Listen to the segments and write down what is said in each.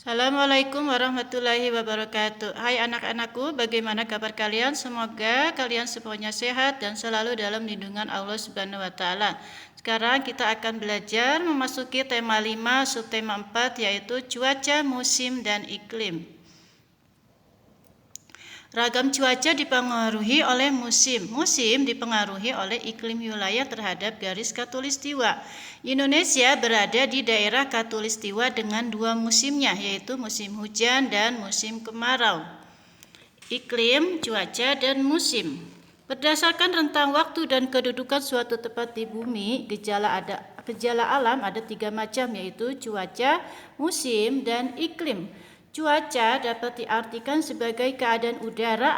Assalamualaikum warahmatullahi wabarakatuh. Hai anak-anakku, bagaimana kabar kalian? Semoga kalian semuanya sehat dan selalu dalam lindungan Allah Subhanahu wa taala. Sekarang kita akan belajar memasuki tema 5, subtema 4 yaitu cuaca, musim dan iklim. Ragam cuaca dipengaruhi oleh musim. Musim dipengaruhi oleh iklim wilayah terhadap garis khatulistiwa. Indonesia berada di daerah khatulistiwa dengan dua musimnya, yaitu musim hujan dan musim kemarau. Iklim, cuaca, dan musim. Berdasarkan rentang waktu dan kedudukan suatu tempat di bumi, gejala alam ada 3 macam, yaitu cuaca, musim, dan iklim. Cuaca dapat diartikan sebagai keadaan udara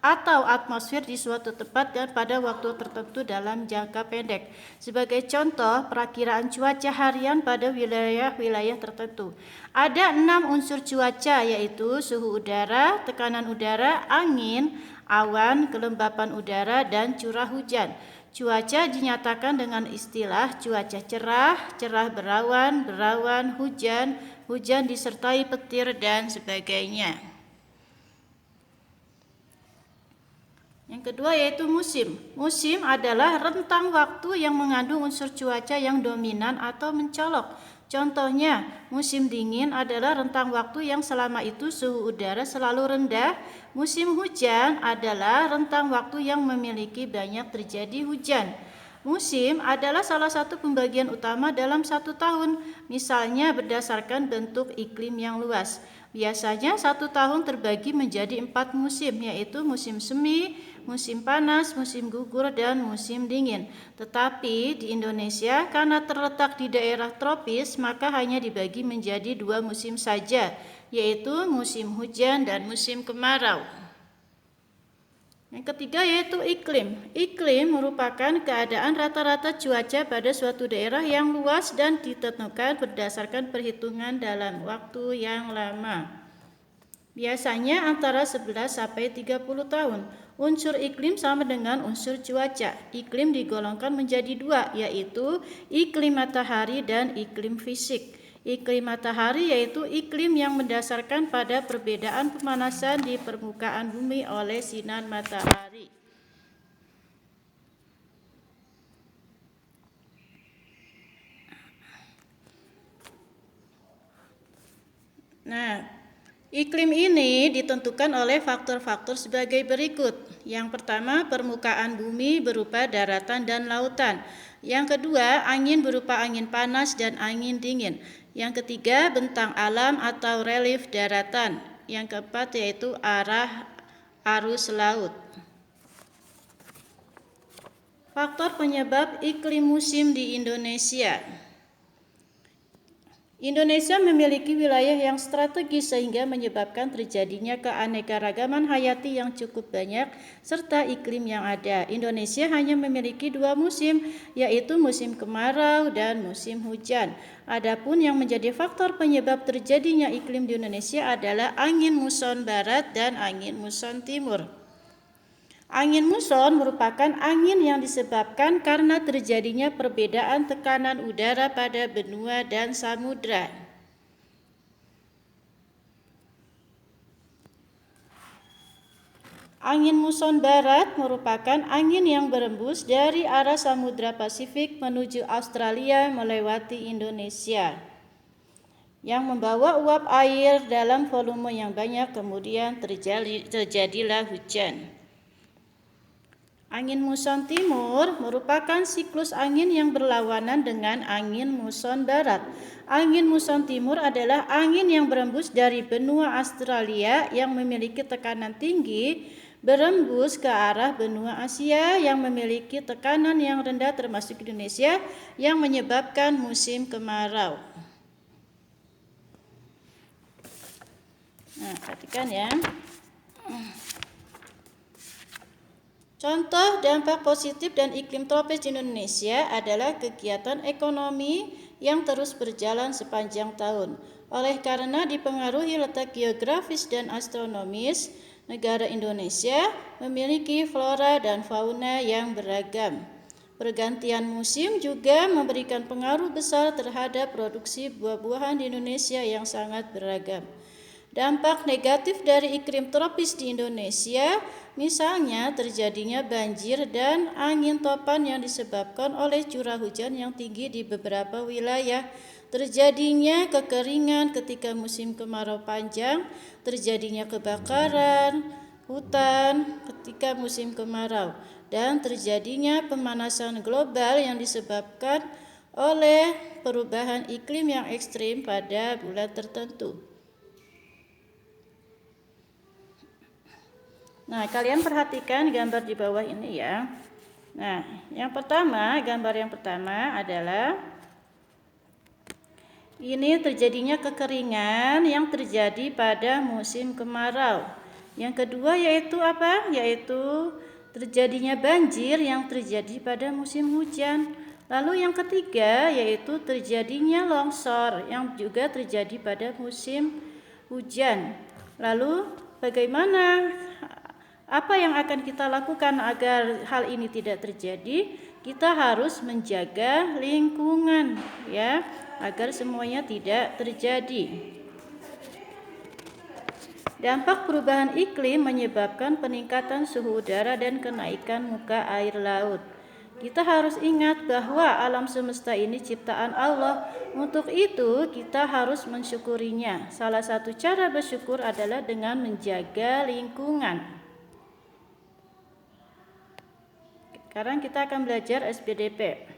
atau atmosfer di suatu tempat dan pada waktu tertentu dalam jangka pendek. Sebagai contoh, perakiraan cuaca harian pada wilayah-wilayah tertentu. Ada 6 unsur cuaca, yaitu suhu udara, tekanan udara, angin, awan, kelembapan udara, dan curah hujan. Cuaca dinyatakan dengan istilah cuaca cerah, cerah berawan, berawan, hujan, hujan disertai petir, dan sebagainya. Yang kedua yaitu musim. Musim adalah rentang waktu yang mengandung unsur cuaca yang dominan atau mencolok. Contohnya, musim dingin adalah rentang waktu yang selama itu suhu udara selalu rendah. Musim hujan adalah rentang waktu yang memiliki banyak terjadi hujan. Musim adalah salah satu pembagian utama dalam satu tahun, misalnya berdasarkan bentuk iklim yang luas. Biasanya satu tahun terbagi menjadi 4 musim, yaitu musim semi, musim panas, musim gugur, dan musim dingin. Tetapi di Indonesia, karena terletak di daerah tropis, maka hanya dibagi menjadi 2 musim saja, yaitu musim hujan dan musim kemarau. Yang ketiga yaitu iklim. Iklim merupakan keadaan rata-rata cuaca pada suatu daerah yang luas dan ditentukan berdasarkan perhitungan dalam waktu yang lama. Biasanya antara 11 sampai 30 tahun. Unsur iklim sama dengan unsur cuaca. Iklim digolongkan menjadi 2, yaitu iklim matahari dan iklim fisik. Iklim matahari yaitu iklim yang mendasarkan pada perbedaan pemanasan di permukaan bumi oleh sinar matahari. Nah, iklim ini ditentukan oleh faktor-faktor sebagai berikut. Yang pertama, permukaan bumi berupa daratan dan lautan. Yang kedua, angin berupa angin panas dan angin dingin. Yang ketiga, bentang alam atau relief daratan. Yang keempat yaitu arah arus laut. Faktor penyebab iklim musim di Indonesia. Indonesia memiliki wilayah yang strategis sehingga menyebabkan terjadinya keanekaragaman hayati yang cukup banyak serta iklim yang ada. Indonesia hanya memiliki 2 musim, yaitu musim kemarau dan musim hujan. Adapun yang menjadi faktor penyebab terjadinya iklim di Indonesia adalah angin muson barat dan angin muson timur. Angin muson merupakan angin yang disebabkan karena terjadinya perbedaan tekanan udara pada benua dan samudra. Angin muson barat merupakan angin yang berembus dari arah Samudra Pasifik menuju Australia melewati Indonesia, yang membawa uap air dalam volume yang banyak, kemudian terjadilah hujan. Angin muson timur merupakan siklus angin yang berlawanan dengan angin muson barat. Angin muson timur adalah angin yang berembus dari benua Australia yang memiliki tekanan tinggi, berembus ke arah benua Asia yang memiliki tekanan yang rendah termasuk Indonesia, yang menyebabkan musim kemarau. Nah, perhatikan ya. Contoh dampak positif dan iklim tropis di Indonesia adalah kegiatan ekonomi yang terus berjalan sepanjang tahun. Oleh karena dipengaruhi letak geografis dan astronomis, negara Indonesia memiliki flora dan fauna yang beragam. Pergantian musim juga memberikan pengaruh besar terhadap produksi buah-buahan di Indonesia yang sangat beragam. Dampak negatif dari iklim tropis di Indonesia, misalnya terjadinya banjir dan angin topan yang disebabkan oleh curah hujan yang tinggi di beberapa wilayah, terjadinya kekeringan ketika musim kemarau panjang, terjadinya kebakaran hutan ketika musim kemarau, dan terjadinya pemanasan global yang disebabkan oleh perubahan iklim yang ekstrim pada bulan tertentu. Nah, kalian perhatikan gambar di bawah ini ya. Nah, gambar yang pertama adalah ini terjadinya kekeringan yang terjadi pada musim kemarau. Yang kedua yaitu apa? Yaitu terjadinya banjir yang terjadi pada musim hujan. Lalu yang ketiga yaitu terjadinya longsor yang juga terjadi pada musim hujan. Lalu bagaimana? Apa yang akan kita lakukan agar hal ini tidak terjadi? Kita harus menjaga lingkungan ya, agar semuanya tidak terjadi. Dampak perubahan iklim menyebabkan peningkatan suhu udara dan kenaikan muka air laut. Kita harus ingat bahwa alam semesta ini ciptaan Allah. Untuk itu kita harus mensyukurinya. Salah satu cara bersyukur adalah dengan menjaga lingkungan. Sekarang kita akan belajar SPDP.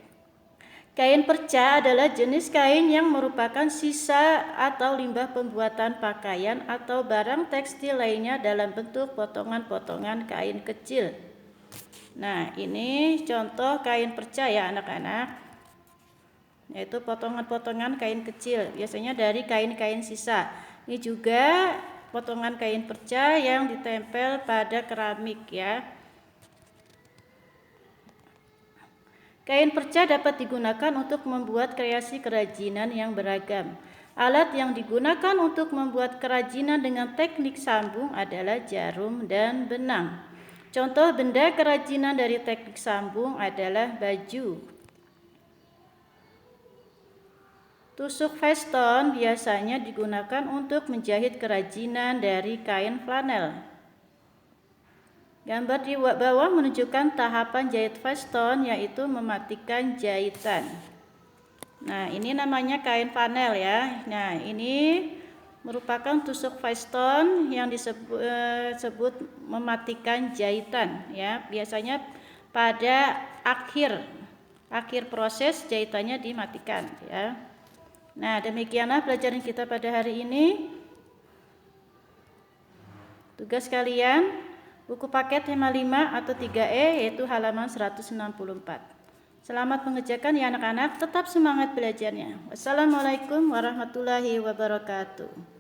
Kain perca adalah jenis kain yang merupakan sisa atau limbah pembuatan pakaian atau barang tekstil lainnya dalam bentuk potongan-potongan kain kecil. Nah, ini contoh kain perca ya anak-anak. Yaitu potongan-potongan kain kecil, biasanya dari kain-kain sisa. Ini juga potongan kain perca yang ditempel pada keramik ya. Kain perca dapat digunakan untuk membuat kreasi kerajinan yang beragam. Alat yang digunakan untuk membuat kerajinan dengan teknik sambung adalah jarum dan benang. Contoh benda kerajinan dari teknik sambung adalah baju. Tusuk veston biasanya digunakan untuk menjahit kerajinan dari kain flanel. Gambar di bawah menunjukkan tahapan jahit veston, yaitu mematikan jahitan. Nah, ini namanya kain flanel ya. Nah, ini merupakan tusuk veston yang disebut mematikan jahitan ya. Biasanya pada akhir proses jahitannya dimatikan ya. Nah, demikianlah pelajaran kita pada hari ini. Tugas kalian buku paket tema 5 atau 3E yaitu halaman 164. Selamat mengerjakan ya anak-anak, tetap semangat belajarnya. Wassalamualaikum warahmatullahi wabarakatuh.